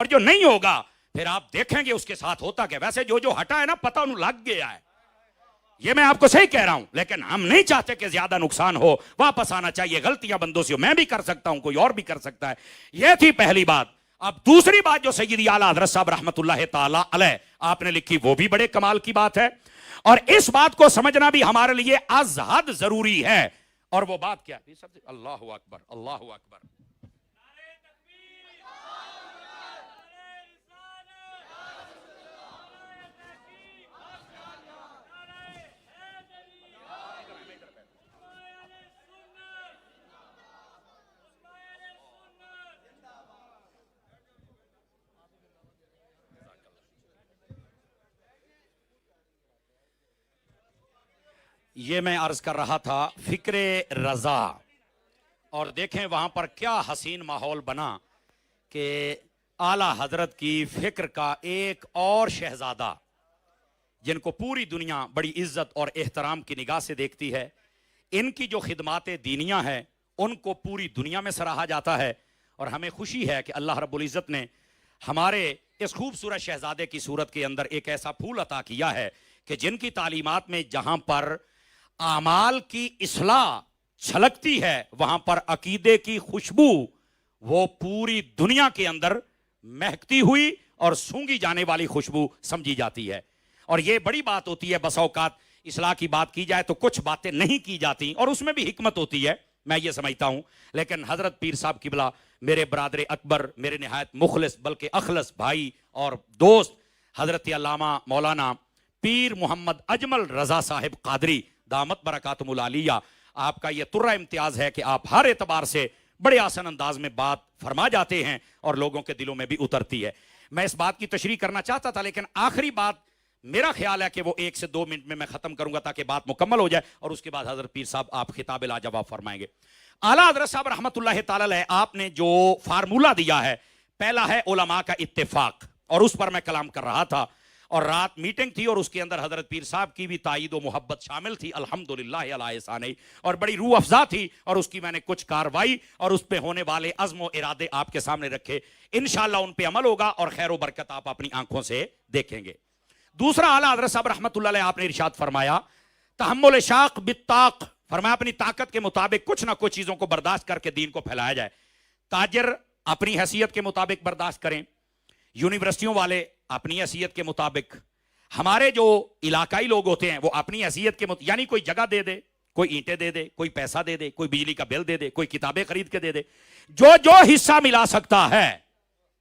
اور جو نہیں ہوگا پھر آپ دیکھیں گے اس کے ساتھ ہوتا کہ ویسے جو ہٹا ہے نا پتہ انہوں لگ گیا ہے. یہ میں آپ کو صحیح کہہ رہا ہوں, لیکن ہم نہیں چاہتے کہ زیادہ نقصان ہو, واپس آنا چاہیے. غلطیاں بندوں سے میں بھی کر سکتا ہوں, کوئی اور بھی کر سکتا ہے. یہ تھی پہلی بات. اب دوسری بات جو سیدی اعلیٰ حضرت صاحب رحمت اللہ تعالی علیہ آپ نے لکھی, وہ بھی بڑے کمال کی بات ہے, اور اس بات کو سمجھنا بھی ہمارے لیے از حد ضروری ہے. اور وہ بات کیا ہے؟ اللہ اکبر, اللہ اکبر. یہ میں عرض کر رہا تھا فکر رضا, اور دیکھیں وہاں پر کیا حسین ماحول بنا کہ اعلیٰ حضرت کی فکر کا ایک اور شہزادہ جن کو پوری دنیا بڑی عزت اور احترام کی نگاہ سے دیکھتی ہے, ان کی جو خدمات دینیہ ہیں ان کو پوری دنیا میں سراہا جاتا ہے. اور ہمیں خوشی ہے کہ اللہ رب العزت نے ہمارے اس خوبصورت شہزادے کی صورت کے اندر ایک ایسا پھول عطا کیا ہے کہ جن کی تعلیمات میں جہاں پر اعمال کی اصلاح چھلکتی ہے وہاں پر عقیدے کی خوشبو وہ پوری دنیا کے اندر مہکتی ہوئی اور سونگی جانے والی خوشبو سمجھی جاتی ہے. اور یہ بڑی بات ہوتی ہے, بسا اوقات اصلاح کی بات کی جائے تو کچھ باتیں نہیں کی جاتی اور اس میں بھی حکمت ہوتی ہے, میں یہ سمجھتا ہوں. لیکن حضرت پیر صاحب قبلہ میرے برادر اکبر, میرے نہایت مخلص بلکہ اخلص بھائی اور دوست حضرت علامہ مولانا پیر محمد اجمل رضا صاحب قادری دامت برکاتہم العالیہ, آپ کا یہ ترہ امتیاز ہے کہ آپ ہر اعتبار سے بڑے آسان انداز میں بات فرما جاتے ہیں اور لوگوں کے دلوں میں بھی اترتی ہے. میں اس بات کی تشریح کرنا چاہتا تھا, لیکن آخری بات میرا خیال ہے کہ وہ 1 سے 2 منٹ میں ختم کروں گا تاکہ بات مکمل ہو جائے, اور اس کے بعد حضرت پیر صاحب آپ خطاب لاجواب فرمائیں گے. اعلیٰ حضرت صاحب رحمت اللہ تعالی علیہ آپ نے جو فارمولہ دیا ہے, پہلا ہے علماء کا اتفاق, اور اس پر میں کلام کر رہا تھا, اور رات میٹنگ تھی اور اس کے اندر حضرت پیر صاحب کی بھی تائید و محبت شامل تھی, الحمدللہ علی احسانہ, اور بڑی روح افزا تھی, اور اس کی میں نے کچھ کاروائی اور اس پہ ہونے والے عزم و ارادے آپ کے سامنے رکھے. انشاءاللہ ان پہ عمل ہوگا اور خیر و برکت آپ اپنی آنکھوں سے دیکھیں گے. دوسرا اعلیٰ حضرت صاحب رحمت اللہ علیہ آپ نے ارشاد فرمایا تحمل شاق بالطاق, فرمایا اپنی طاقت کے مطابق کچھ نہ کچھ چیزوں کو برداشت کر کے دین کو پھیلایا جائے. تاجر اپنی حیثیت کے مطابق برداشت کریں, یونیورسٹیوں والے اپنی حیثیت کے مطابق, ہمارے جو علاقائی لوگ ہوتے ہیں وہ اپنی حیثیت کے یعنی کوئی جگہ دے دے, کوئی اینٹیں دے دے, کوئی پیسہ دے دے, کوئی بجلی کا بل دے دے, کوئی کتابیں خرید کے دے دے, جو حصہ ملا سکتا ہے.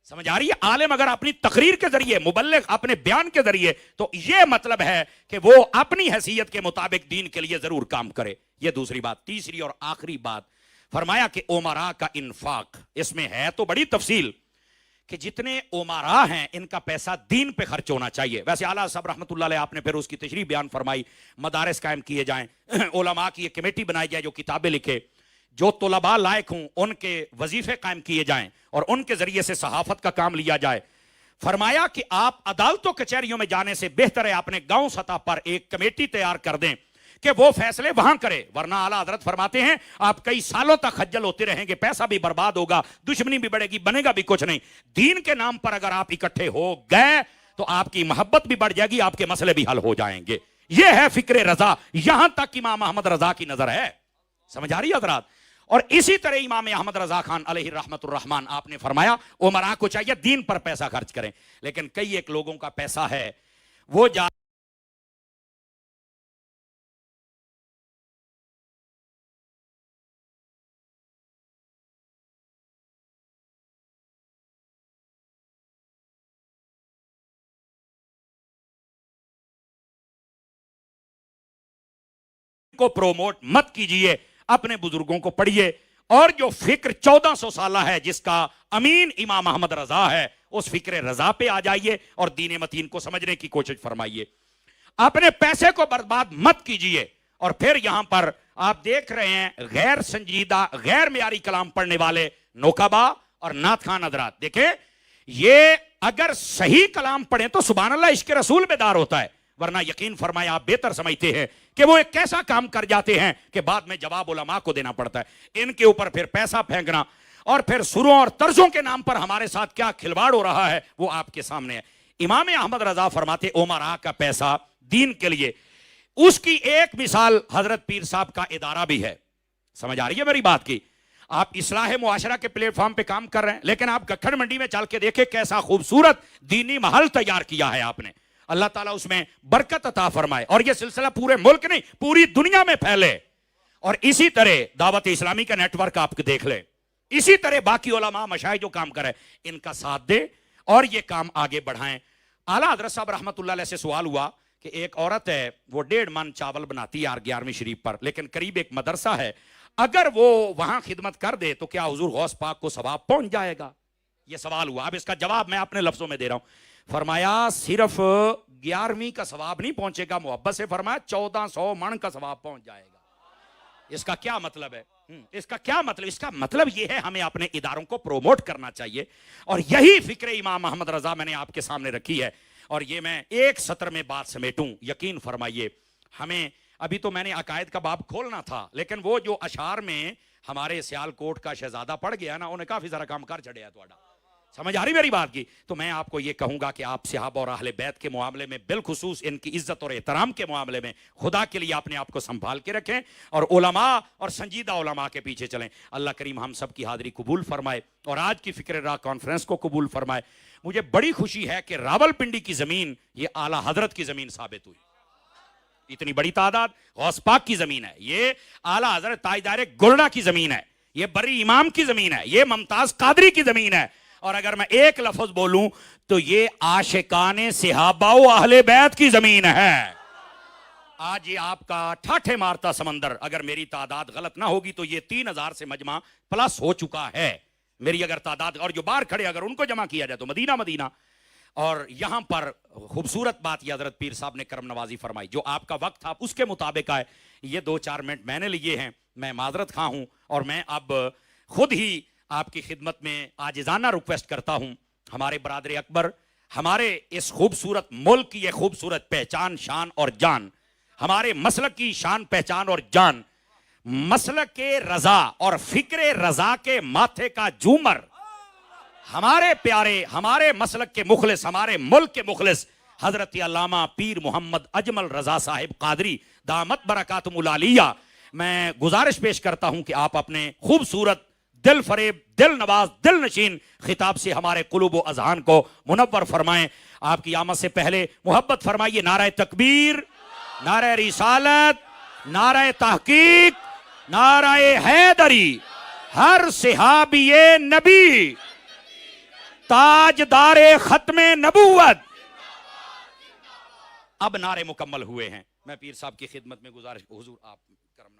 سمجھ آ رہی ہے؟ عالم اگر اپنی تقریر کے ذریعے, مبلغ اپنے بیان کے ذریعے, تو یہ مطلب ہے کہ وہ اپنی حیثیت کے مطابق دین کے لیے ضرور کام کرے. یہ دوسری بات. تیسری اور آخری بات فرمایا کہ امراء کا انفاق, اس میں ہے تو بڑی تفصیل کہ جتنے امراء ہیں ان کا پیسہ دین پہ خرچ ہونا چاہیے. ویسے اعلیٰ صاحب رحمت اللہ علیہ آپ نے پھر اس کی تشریح بیان فرمائی, مدارس قائم کیے جائیں, علماء کی ایک کمیٹی بنائی جائے جو کتابیں لکھے, جو طلباء لائق ہوں ان کے وظیفے قائم کیے جائیں اور ان کے ذریعے سے صحافت کا کام لیا جائے. فرمایا کہ آپ عدالتوں کچہریوں میں جانے سے بہتر ہے اپنے گاؤں سطح پر ایک کمیٹی تیار کر دیں کہ وہ فیصلے وہاں کرے, ورنہ اعلیٰ حضرت فرماتے ہیں آپ کئی سالوں تک خجل ہوتے رہیں گے, پیسہ بھی برباد ہوگا, دشمنی بھی بڑھے گی, بنے گا بھی کچھ نہیں. دین کے نام پر اگر آپ اکٹھے ہو گئے تو آپ کی محبت بھی بڑھ جائے گی, آپ کے مسئلے بھی حل ہو جائیں گے. یہ ہے فکر رضا, یہاں تک امام احمد رضا کی نظر ہے. سمجھ آ رہی ہے حضرات؟ اور اسی طرح امام احمد رضا خان علیہ رحمت الرحمن آپ نے فرمایا امراء کو چاہیے دین پر پیسہ خرچ کریں, لیکن کئی ایک لوگوں کا پیسہ ہے وہ جا کو پروموٹ مت کیجئے, اپنے بزرگوں کو پڑھیے, اور جو فکر 1400 سالہ ہے جس کا امین امام احمد رضا ہے اس فکر رضا پہ آ جائیے اور دین متین کو سمجھنے کی کوشش فرمائیے. اپنے پیسے کو برباد مت کیجئے. اور پھر یہاں پر آپ دیکھ رہے ہیں غیر سنجیدہ غیر معیاری کلام پڑھنے والے نوکبا اور نعت خان حضرات, دیکھیں یہ اگر صحیح کلام پڑھیں تو سبحان اللہ عشق رسول بیدار ہوتا ہے, ورنہ یقین فرمایا آپ بہتر سمجھتے ہیں کہ وہ ایک کیسا کام کر جاتے ہیں کہ بعد میں جواب علماء کو دینا پڑتا ہے. ان کے اوپر پھر پیسہ پھینکنا اور پھر سروں اور طرزوں کے نام پر ہمارے ساتھ کیا کھلواڑ ہو رہا ہے وہ آپ کے سامنے ہے. امام احمد رضا فرماتے امراء کا پیسہ دین کے لیے. اس کی ایک مثال حضرت پیر صاحب کا ادارہ بھی ہے. سمجھ آ رہی ہے میری بات کی؟ آپ اصلاح معاشرہ کے پلیٹ فارم پہ کام کر رہے ہیں, لیکن آپ گکھڑ منڈی میں چل کے دیکھیں کیسا خوبصورت دینی محل تیار کیا ہے آپ نے. اللہ تعالیٰ اس میں برکت عطا فرمائے اور یہ سلسلہ پورے ملک نہیں پوری دنیا میں پھیلے. اور اسی طرح دعوت اسلامی کا نیٹ ورک آپ دیکھ لیں, اسی طرح باقی علماء مشائخ جو کام کرے ان کا ساتھ دے اور یہ کام آگے بڑھائیں. اعلیٰ حضرت صاحب رحمۃ اللہ علیہ سے سوال ہوا کہ ایک عورت ہے وہ 1.5 من چاول بناتی ہے 11ویں شریف پر, لیکن قریب ایک مدرسہ ہے, اگر وہ وہاں خدمت کر دے تو کیا حضور غوث پاک کو ثواب پہنچ جائے گا؟ یہ سوال ہوا. اب اس کا جواب میں اپنے لفظوں میں دے رہا ہوں. فرمایا صرف 11ویں کا ثواب نہیں پہنچے گا, محبت سے فرمایا 1400 من کا ثواب پہنچ جائے گا. اس کا کیا مطلب ہے؟ اس کا کیا مطلب؟ اس کا مطلب یہ ہے ہمیں اپنے اداروں کو پروموٹ کرنا چاہیے, اور یہی فکر امام محمد رضا میں نے آپ کے سامنے رکھی ہے. اور یہ میں ایک سطر میں بات سمیٹوں, یقین فرمائیے ہمیں ابھی تو میں نے عقائد کا باب کھولنا تھا, لیکن وہ جو اشعار میں ہمارے سیال کوٹ کا شہزادہ پڑ گیا نا, انہیں کافی ذرا کام کر چڑھیا تھوڑا. سمجھ آ رہی میری بات کی؟ تو میں آپ کو یہ کہوں گا کہ آپ صحابہ اور اہل بیت کے معاملے میں, بالخصوص ان کی عزت اور احترام کے معاملے میں, خدا کے لیے اپنے آپ کو سنبھال کے رکھیں اور علماء اور سنجیدہ علماء کے پیچھے چلیں. اللہ کریم ہم سب کی حاضری قبول فرمائے اور آج کی فکر راہ کانفرنس کو قبول فرمائے. مجھے بڑی خوشی ہے کہ راول پنڈی کی زمین یہ اعلیٰ حضرت کی زمین ثابت ہوئی. اتنی بڑی تعداد غوث پاک کی زمین ہے, یہ اعلیٰ حضرت تاجدار گولڈا کی زمین ہے, یہ بری امام کی زمین ہے, یہ ممتاز قادری کی زمین ہے. اور اگر میں ایک لفظ بولوں تو یہ عاشقان صحابہ و اہل بیت کی زمین ہے. آج یہ آپ کا ٹھاٹھے مارتا سمندر, اگر میری تعداد غلط نہ ہوگی تو یہ 3000 سے مجمع پلس ہو چکا ہے میری اگر تعداد, اور جو باہر کھڑے اگر ان کو جمع کیا جائے تو مدینہ مدینہ. اور یہاں پر خوبصورت بات یہ حضرت پیر صاحب نے کرم نوازی فرمائی, جو آپ کا وقت تھا اس کے مطابق آئے. یہ 2-4 منٹ میں نے لیے ہیں, میں معذرت خواہ ہوں, اور میں اب خود ہی آپ کی خدمت میں عاجزانہ ریکویسٹ کرتا ہوں. ہمارے برادر اکبر, ہمارے اس خوبصورت ملک کی یہ خوبصورت پہچان, شان اور جان, ہمارے مسلک کی شان پہچان اور جان, مسلک رضا اور فکر رضا کے ماتھے کا جومر, ہمارے پیارے, ہمارے مسلک کے مخلص, ہمارے ملک کے مخلص حضرت علامہ پیر محمد اجمل رضا صاحب قادری دامت برکاتہم العالیہ. میں گزارش پیش کرتا ہوں کہ آپ اپنے خوبصورت, دل فریب, دل نواز, دل نشین خطاب سے ہمارے قلوب و اذہان کو منور فرمائیں. آپ کی آمد سے پہلے محبت فرمائیے نعرہ تکبیر, نعرہ رسالت, نعرہ تحقیق, نعرہ حیدری, ہر صحابی نبی, تاجدار ختم نبوت. اب نعرے مکمل ہوئے ہیں. میں پیر صاحب کی خدمت میں گزارش, حضور آپ کرم